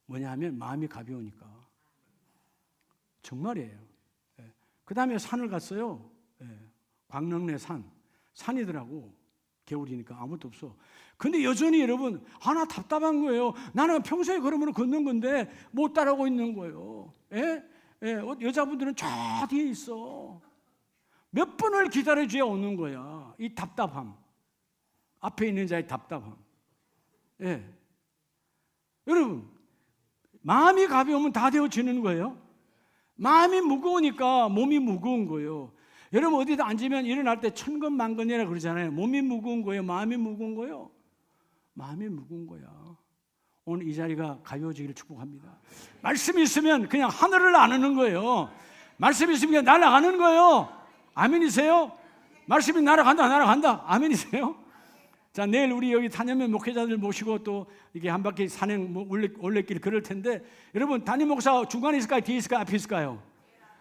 뭐냐 하면 마음이 가벼우니까. 정말이에요. 그 다음에 산을 갔어요. 광릉내 산이더라고. 겨울이니까 아무것도 없어. 근데 여전히 여러분, 하나 답답한 거예요. 나는 평소에 걸으면 걷는 건데 못 따라오고 있는 거예요. 여자분들은 저 뒤에 있어. 몇 분을 기다려줘야 오는 거야. 이 답답함. 앞에 있는 자의 답답함. 여러분, 마음이 가벼우면 다 되어지는 거예요. 마음이 무거우니까 몸이 무거운 거예요. 여러분, 어디다 앉으면 일어날 때 천근만근이라 그러잖아요. 몸이 무거운 거예요? 마음이 무거운 거예요? 마음이 무거운 거야. 오늘 이 자리가 가벼워지기를 축복합니다. 말씀이 있으면 그냥 하늘을 나르는 거예요. 말씀이 있으면 그냥 날아가는 거예요. 아멘이세요? 말씀이 날아간다. 아멘이세요? 자, 내일 우리 여기 단연면 목회자들 모시고 또 이게 한 바퀴 산행 올레길 걸을 텐데, 여러분, 담임 목사 중간에 있을까요? 뒤에 있을까요? 앞에 있을까요?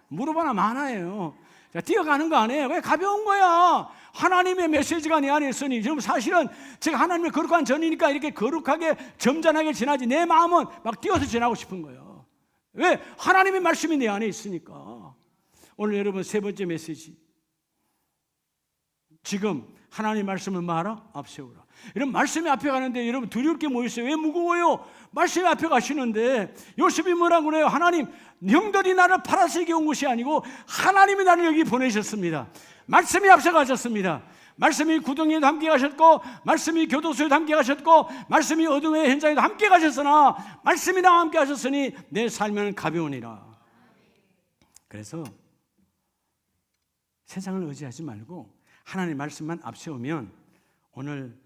무릎 하나 많아요. 자, 뛰어가는 거 아니에요. 왜 가벼운 거야? 하나님의 메시지가 내 안에 있으니. 지금 사실은 제가 하나님의 거룩한 전이니까 이렇게 거룩하게 점잖하게 지나지, 내 마음은 막 뛰어서 지나고 싶은 거예요. 왜? 하나님의 말씀이 내 안에 있으니까. 오늘 여러분, 3번째 메시지. 지금 하나님의 말씀을 말아? 앞세우라. 이런 말씀이 앞에 가는데 여러분, 두려울 게 뭐 있어요? 왜 무거워요? 말씀이 앞에 가시는데 요셉이 뭐라고 그래요? 하나님, 형들이 나를 팔아서 여기 온 것이 아니고 하나님이 나를 여기 보내셨습니다. 말씀이 앞서 가셨습니다. 말씀이 구덩이에도 함께 가셨고, 말씀이 교도소에도 함께 가셨고, 말씀이 어둠의 현장에도 함께 가셨으나 말씀이 나와 함께 하셨으니 내 삶은 가벼우니라. 그래서 세상을 의지하지 말고 하나님의 말씀만 앞세우면 오늘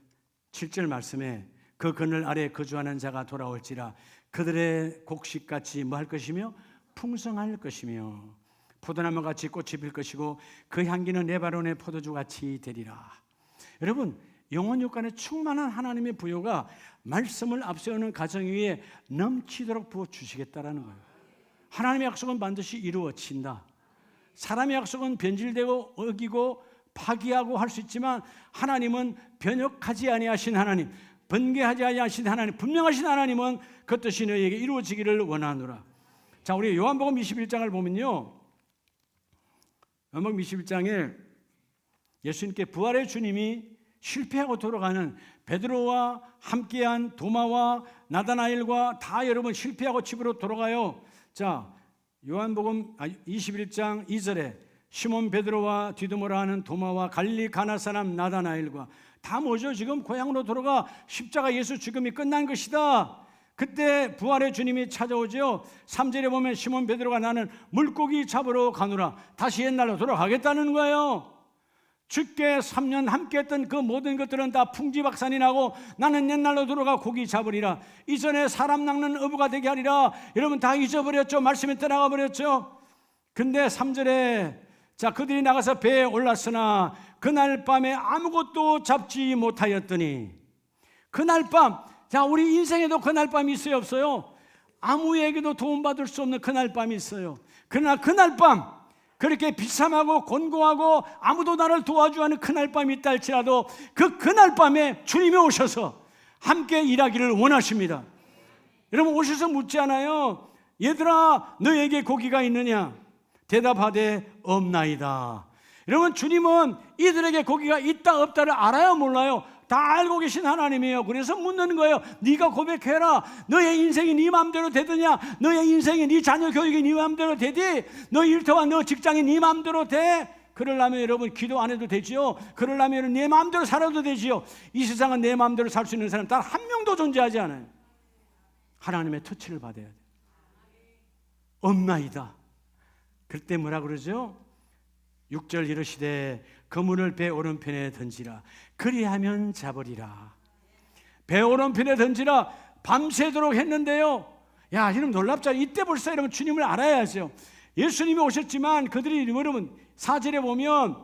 7절 말씀에 그 그늘 아래 거주하는 자가 돌아올지라 그들의 곡식같이 뭐 할 것이며 풍성할 것이며 포도나무같이 꽃이 필 것이고 그 향기는 레바논의 포도주같이 되리라. 여러분, 영혼 육간에 충만한 하나님의 부요가 말씀을 앞세우는 가정 위에 넘치도록 부어주시겠다라는 거예요. 하나님의 약속은 반드시 이루어진다. 사람의 약속은 변질되고 어기고 파기하고 할 수 있지만 하나님은 변혁하지 아니하신 하나님, 번개하지 아니하신 하나님, 분명하신 하나님은 그 뜻이 너희에게 이루어지기를 원하노라. 자, 우리 요한복음 21장을 보면요, 요한복음 21장에 예수님께 부활의 주님이 실패하고 돌아가는 베드로와 함께한 도마와 나다나엘과 다 여러분 실패하고 집으로 돌아가요. 자, 요한복음 21장 2절에 시몬 베드로와 디두모라 하는 도마와 갈릴리 가나 사람 나다나엘과 다 뭐죠? 지금 고향으로 돌아가 십자가 예수 죽음이 끝난 것이다. 그때 부활의 주님이 찾아오죠. 3절에 보면 시몬 베드로가 나는 물고기 잡으러 가노라. 다시 옛날로 돌아가겠다는 거예요. 주께 3년 함께했던 그 모든 것들은 다 풍지박산이 나고 나는 옛날로 돌아가 고기 잡으리라. 이전에 사람 낚는 어부가 되게 하리라. 여러분 다 잊어버렸죠. 말씀이 떠나가 버렸죠. 근데 3절에 자, 그들이 나가서 배에 올랐으나 그날 밤에 아무것도 잡지 못하였더니, 그날 밤, 자, 우리 인생에도 그날 밤이 있어요, 없어요? 아무에게도 도움받을 수 없는 그날 밤이 있어요. 그러나 그날 밤, 그렇게 비참하고 곤고하고 아무도 나를 도와주지 않는 그날 밤이 있다 할지라도 그날 밤에 주님이 오셔서 함께 일하기를 원하십니다. 여러분, 오셔서 묻지 않아요. 얘들아, 너에게 고기가 있느냐? 대답하되 없나이다. 여러분, 주님은 이들에게 고기가 있다 없다를 알아요, 몰라요? 다 알고 계신 하나님이에요. 그래서 묻는 거예요. 네가 고백해라. 너의 인생이 네 마음대로 되느냐? 너의 인생이 네 자녀 교육이 네 마음대로 되디? 너 일터와 너 직장이 네 마음대로 돼? 그러려면 여러분 기도 안 해도 되지요. 그러려면 내 마음대로 살아도 되지요. 이 세상은 내 마음대로 살 수 있는 사람 단 한 명도 존재하지 않아요. 하나님의 터치를 받아야 돼. 없나이다. 그때 뭐라 그러죠? 6절 이르시되 그물을 배 오른편에 던지라. 그리하면 잡으리라. 배 오른편에 던지라. 밤새도록 했는데요. 야, 이러면 놀랍잖아요. 이때 벌써 여러분 주님을 알아야죠. 예수님이 오셨지만 그들이 여러분 4절에 보면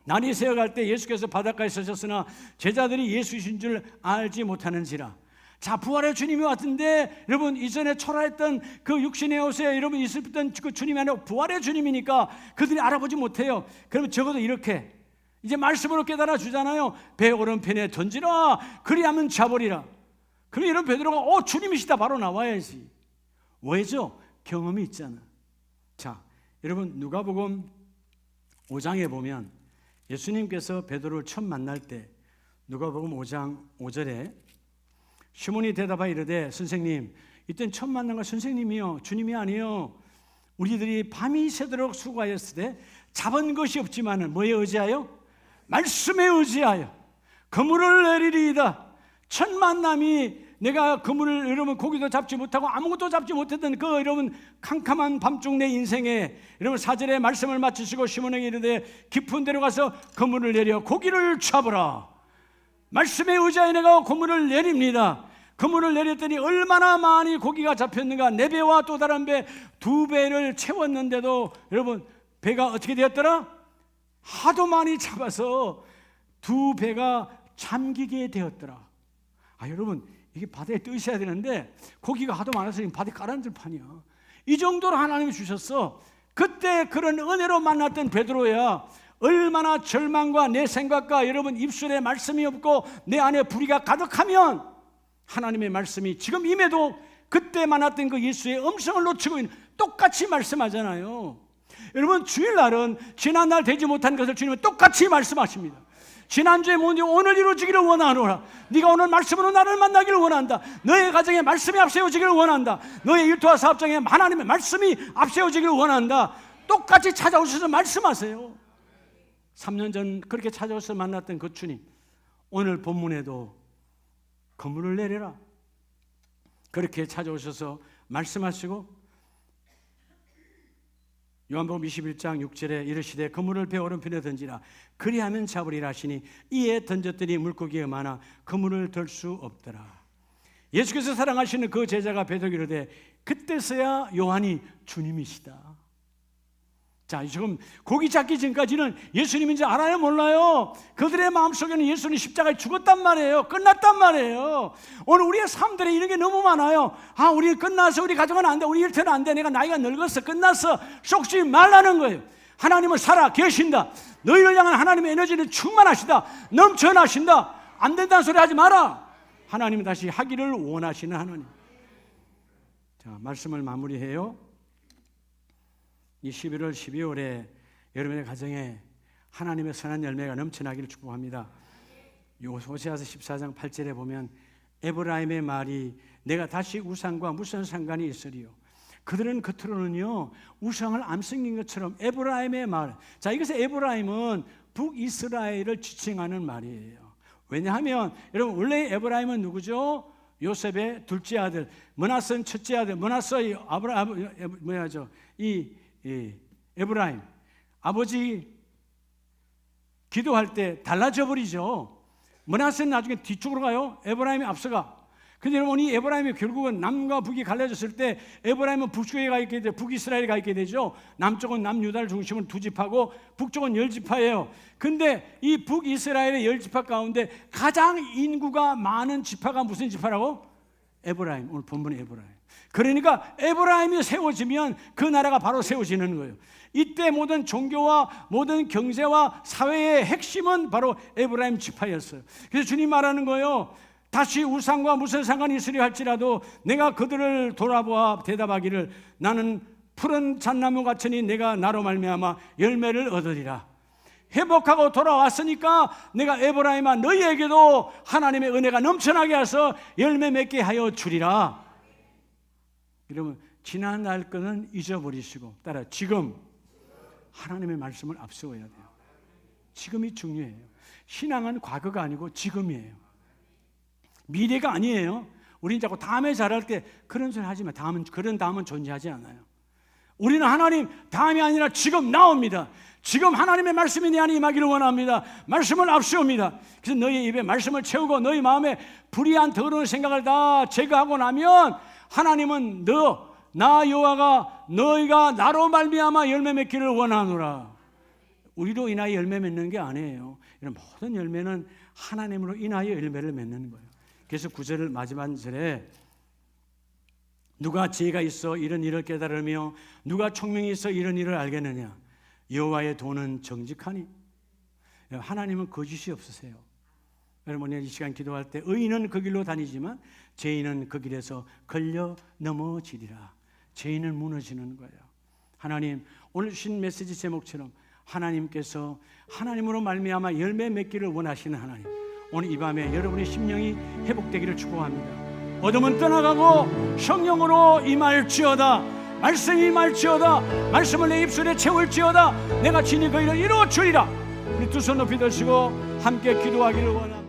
날이 새어갈 때 예수께서 바닷가에 서셨으나 제자들이 예수이신 줄 알지 못하는지라. 자, 부활의 주님이 왔는데 여러분 이전에 초라했던 그 육신의 옷에 여러분 있었던 그 주님이 아니라 부활의 주님이니까 그들이 알아보지 못해요. 그러면 적어도 이렇게 이제 말씀으로 깨달아 주잖아요. 배 오른편에 던지라. 그리하면 잡으리라. 그럼 이런 베드로가 주님이시다 바로 나와야지. 왜죠? 경험이 있잖아. 자, 여러분 누가복음 5장에 보면 예수님께서 베드로를 처음 만날 때 누가복음 5장 5절에 시몬이 대답하여 이르되 선생님, 이땐 처음 만난 건 선생님이요 주님이 아니요 우리들이 밤이 새도록 수고하였을 때 잡은 것이 없지만은 뭐에 의지하여? 말씀에 의지하여 그물을 내리리이다. 첫 만남이 내가 그물을 여러분 고기도 잡지 못하고 아무것도 잡지 못했던 그 여러분 캄캄한 밤중 내 인생에 여러분 4절에 말씀을 마치시고 시몬에게 이르되 깊은 데로 가서 그물을 내려 고기를 잡으라. 말씀에 의지하여 내가 그물을 내립니다. 그물을 내렸더니 얼마나 많이 고기가 잡혔는가. 4배와 또 다른 배 2배를 채웠는데도 여러분 배가 어떻게 되었더라? 하도 많이 잡아서 2배가 잠기게 되었더라. 여러분 이게 바다에 떠 있어야 되는데 고기가 하도 많아서 바다에 가라앉을 판이야. 이 정도로 하나님이 주셨어. 그때 그런 은혜로 만났던 베드로야 얼마나 절망과 내 생각과 여러분 입술에 말씀이 없고 내 안에 불의가 가득하면 하나님의 말씀이 지금 임해도 그때 만났던 그 예수의 음성을 놓치고 있는 똑같이 말씀하잖아요. 여러분 주일날은 지난날 되지 못한 것을 주님은 똑같이 말씀하십니다. 지난주에 뭔지 오늘 이루어지기를 원하노라. 네가 오늘 말씀으로 나를 만나기를 원한다. 너의 가정에 말씀이 앞세워지기를 원한다. 너의 일터와 사업장에 하나님의 말씀이 앞세워지기를 원한다. 똑같이 찾아오셔서 말씀하세요. 3년 전 그렇게 찾아와서 만났던 그 주님, 오늘 본문에도 그물을 내려라 그렇게 찾아오셔서 말씀하시고 요한복음 21장 6절에 이르시되 그물을 배 오른편에 던지라. 그리하면 잡으리라 하시니 이에 던졌더니 물고기가 많아 그물을 들 수 없더라. 예수께서 사랑하시는 그 제자가 베드로에게 이르되 그때서야 요한이 주님이시다. 자, 지금 고기 잡기 전까지는 예수님인지 알아요, 몰라요? 그들의 마음속에는 예수님 십자가에 죽었단 말이에요. 끝났단 말이에요. 오늘 우리의 삶들에 이런 게 너무 많아요. 우리 끝나서 우리 가정은 안 돼, 우리 일터는 안 돼, 내가 나이가 늙었어, 끝났어. 썩지 말라는 거예요. 하나님은 살아 계신다. 너희를 향한 하나님의 에너지는 충만하시다. 넘쳐나신다. 안 된다는 소리 하지 마라. 하나님은 다시 하기를 원하시는 하나님. 자, 말씀을 마무리해요. 이 11월 12월에 여러분의 가정에 하나님의 선한 열매가 넘쳐나기를 축복합니다. 호세아서 14장 8절에 보면 에브라임의 말이 내가 다시 우상과 무슨 상관이 있으리요. 그들은 겉으로는요 우상을 안 섬긴 것처럼 에브라임의 말. 자, 이것의 에브라임은 북이스라엘을 지칭하는 말이에요. 왜냐하면 여러분 원래 에브라임은 누구죠? 요셉의 둘째 아들, 므낫세는 첫째 아들. 므낫세 에브라임 아버지 기도할 때 달라져 버리죠. 므낫세는 나중에 뒤쪽으로 가요. 에브라임이 앞서가. 근데 여러분, 이 에브라임이 결국은 남과 북이 갈라졌을 때 에브라임은 북쪽에 가 있게 되죠. 북이스라엘에 가 있게 되죠. 남쪽은 남유다를 중심으로 2지파고 북쪽은 10지파예요. 근데 이 북이스라엘의 10지파 가운데 가장 인구가 많은 지파가 무슨 지파라고? 에브라임. 오늘 본문의 에브라임. 그러니까 에브라임이 세워지면 그 나라가 바로 세워지는 거예요. 이때 모든 종교와 모든 경제와 사회의 핵심은 바로 에브라임 지파였어요. 그래서 주님 말하는 거예요. 다시 우상과 무슨 상관이 있으려 할지라도 내가 그들을 돌아보아 대답하기를 나는 푸른 잣나무 같으니 내가 나로 말미암아 열매를 얻으리라. 회복하고 돌아왔으니까 내가 에브라임아 너희에게도 하나님의 은혜가 넘쳐나게 해서 열매 맺게 하여 주리라. 여러분, 지난 날 거는 잊어버리시고 따라 지금 하나님의 말씀을 앞세워야 돼요. 지금이 중요해요. 신앙은 과거가 아니고 지금이에요. 미래가 아니에요. 우린 자꾸 다음에 잘할 때 그런 소리 하지 마. 그런 다음은 존재하지 않아요. 우리는 하나님 다음이 아니라 지금 나옵니다. 지금 하나님의 말씀이 내 안에 임하기를 원합니다. 말씀을 앞세웁니다. 그래서 너희 입에 말씀을 채우고 너희 마음에 불의한 더러운 생각을 다 제거하고 나면 하나님은 나 여호와가 너희가 나로 말미암아 열매 맺기를 원하노라. 우리로 인하여 열매 맺는 게 아니에요. 이런 모든 열매는 하나님으로 인하여 열매를 맺는 거예요. 그래서 9절 마지막 절에 누가 지혜가 있어 이런 일을 깨달으며 누가 총명이 있어 이런 일을 알겠느냐. 여호와의 도는 정직하니. 하나님은 거짓이 없으세요. 여러분, 이 시간 기도할 때 의인은 그 길로 다니지만 죄인은 그 길에서 걸려 넘어지리라. 죄인은 무너지는 거예요. 하나님, 오늘 주신 메시지 제목처럼 하나님께서 하나님으로 말미암아 열매 맺기를 원하시는 하나님, 오늘 이 밤에 여러분의 심령이 회복되기를 축복합니다. 어둠은 떠나가고 성령으로 임할지어다. 말씀이 임할지어다. 말씀을 내 입술에 채울지어다. 내가 지니 그 일을 이루어 주리라. 우리 두 손 높이 드시고 함께 기도하기를 원합니다.